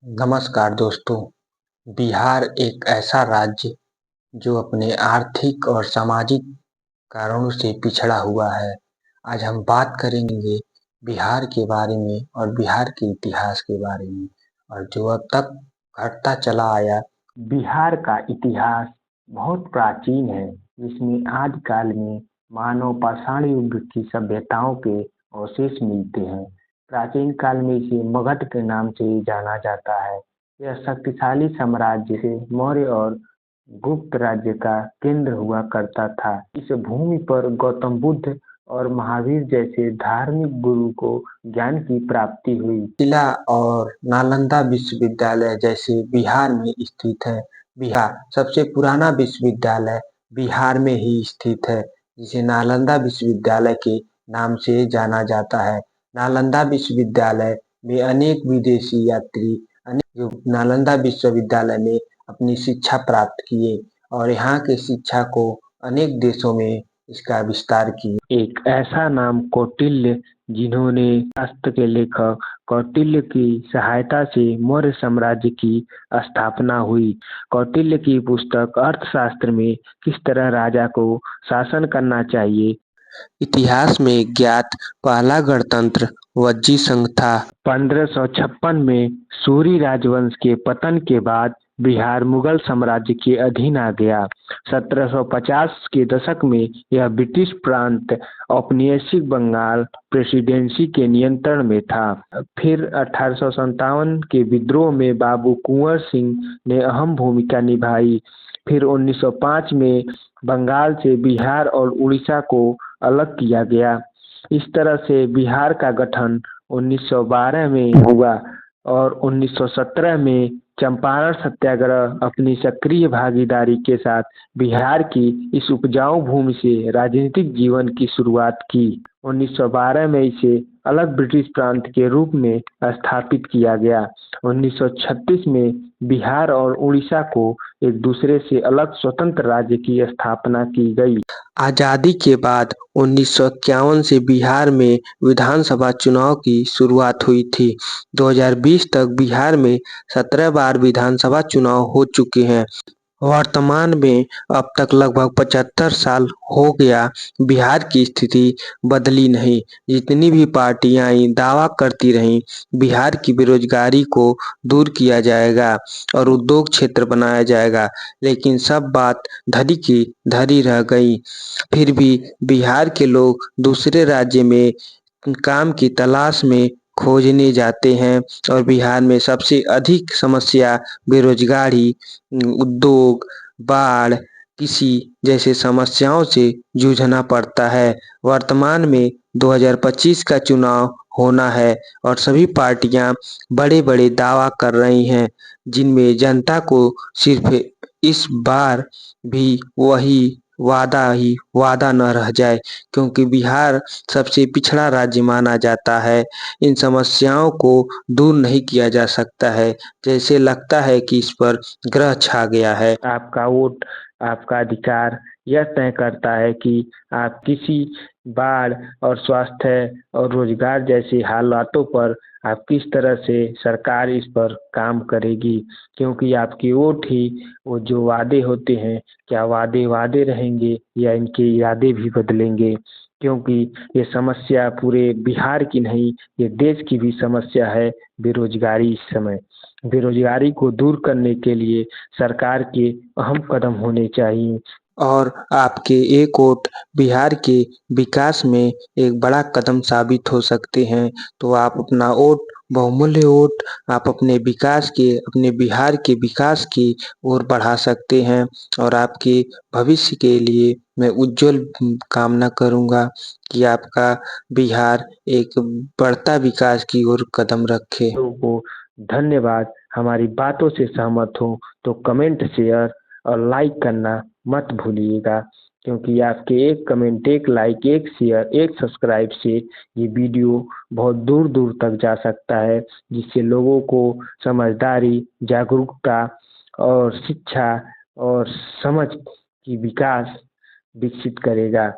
नमस्कार दोस्तों। बिहार एक ऐसा राज्य जो अपने आर्थिक और सामाजिक कारणों से पिछड़ा हुआ है। आज हम बात करेंगे बिहार के बारे में और बिहार के इतिहास के बारे में और जो अब तक घटता चला आया। बिहार का इतिहास बहुत प्राचीन है, जिसमें आदिकाल में मानव पाषाण युग की सभ्यताओं के अवशेष मिलते हैं। प्राचीन काल में इसे मगध के नाम से जाना जाता है। यह शक्तिशाली साम्राज्य से मौर्य और गुप्त राज्य का केंद्र हुआ करता था। इस भूमि पर गौतम बुद्ध और महावीर जैसे धार्मिक गुरु को ज्ञान की प्राप्ति हुई। किला और नालंदा विश्वविद्यालय जैसे बिहार में स्थित है। बिहार सबसे पुराना विश्वविद्यालय बिहार में ही स्थित है, जिसे नालंदा विश्वविद्यालय के नाम से जाना जाता है। नालंदा विश्वविद्यालय में अनेक विदेशी यात्री जो नालंदा विश्वविद्यालय में अपनी शिक्षा प्राप्त किए और यहाँ की शिक्षा को अनेक देशों में इसका विस्तार किए। एक ऐसा नाम कौटिल्य, जिन्होंने शास्त्र के लेखक कौटिल्य की सहायता से मौर्य साम्राज्य की स्थापना हुई। कौटिल्य की पुस्तक अर्थशास्त्र में किस तरह राजा को शासन करना चाहिए। इतिहास में ज्ञात पहला गणतंत्र वज्जी संघ था। 1556 में सूरी राजवंश के पतन के बाद बिहार मुगल साम्राज्य के अधीन आ गया। 1750 के दशक में यह ब्रिटिश प्रांत औपनिवेशिक बंगाल प्रेसिडेंसी के नियंत्रण में था। फिर 1857 के विद्रोह में बाबू कुंवर सिंह ने अहम भूमिका निभाई। फिर 1905 में बंगाल से बिहार और उड़ीसा को अलग किया गया। इस तरह से बिहार का गठन 1912 में हुआ और 1917 में चंपारण सत्याग्रह अपनी सक्रिय भागीदारी के साथ बिहार की इस उपजाऊ भूमि से राजनीतिक जीवन की शुरुआत की। 1912 में इसे अलग ब्रिटिश प्रांत के रूप में स्थापित किया गया। 1936 में बिहार और उड़ीसा को एक दूसरे से अलग स्वतंत्र राज्य की स्थापना की गई। आजादी के बाद 1951 से बिहार में विधानसभा चुनाव की शुरुआत हुई थी। 2020 तक बिहार में 17 बार विधानसभा चुनाव हो चुके हैं। वर्तमान में अब तक लगभग 75 साल हो गया, बिहार की स्थिति बदली नहीं। जितनी भी पार्टियां दावा करती रहीं, बिहार की बेरोजगारी को दूर किया जाएगा और उद्योग क्षेत्र बनाया जाएगा, लेकिन सब बात धरी की धरी रह गई। फिर भी बिहार के लोग दूसरे राज्य में काम की तलाश में खोजने जाते हैं और बिहार में सबसे अधिक समस्या बेरोजगारी, उद्योग, बाढ़, कृषि जैसे समस्याओं से जूझना पड़ता है। वर्तमान में 2025 का चुनाव होना है और सभी पार्टियां बड़े-बड़े दावा कर रही हैं, जिनमें जनता को सिर्फ इस बार भी वही वादा न रह जाए, क्योंकि बिहार सबसे पिछड़ा राज्य माना जाता है। इन समस्याओं को दूर नहीं किया जा सकता है। जैसे लगता है कि इस पर ग्रह छा गया है। आपका वोट आपका अधिकार यह तय करता है कि आप किसी बाढ़ और स्वास्थ्य और रोजगार जैसे हालातों पर आप किस तरह से सरकार इस पर काम करेगी, क्योंकि आपकी वोट ही वो जो वादे होते हैं, क्या वादे वादे रहेंगे या इनके इरादे भी बदलेंगे। क्योंकि ये समस्या पूरे बिहार की नहीं, ये देश की भी समस्या है, बेरोजगारी। इस समय बेरोजगारी को दूर करने के लिए सरकार के अहम कदम होने चाहिए और आपके एक वोट बिहार के विकास में एक बड़ा कदम साबित हो सकते हैं। तो आप अपना वोट, बहुमूल्य वोट, आप अपने विकास के, अपने बिहार के विकास की ओर बढ़ा सकते हैं और आपके भविष्य के लिए मैं उज्जवल कामना करूंगा कि आपका बिहार एक बढ़ता विकास की ओर कदम रखे। को धन्यवाद। हमारी बातों से सहमत हो तो कमेंट, शेयर और लाइक करना मत भूलिएगा, क्योंकि आपके एक कमेंट, एक लाइक, एक शेयर, एक सब्सक्राइब से ये वीडियो बहुत दूर दूर तक जा सकता है, जिससे लोगों को समझदारी, जागरूकता और शिक्षा और समझ की विकास विकसित करेगा।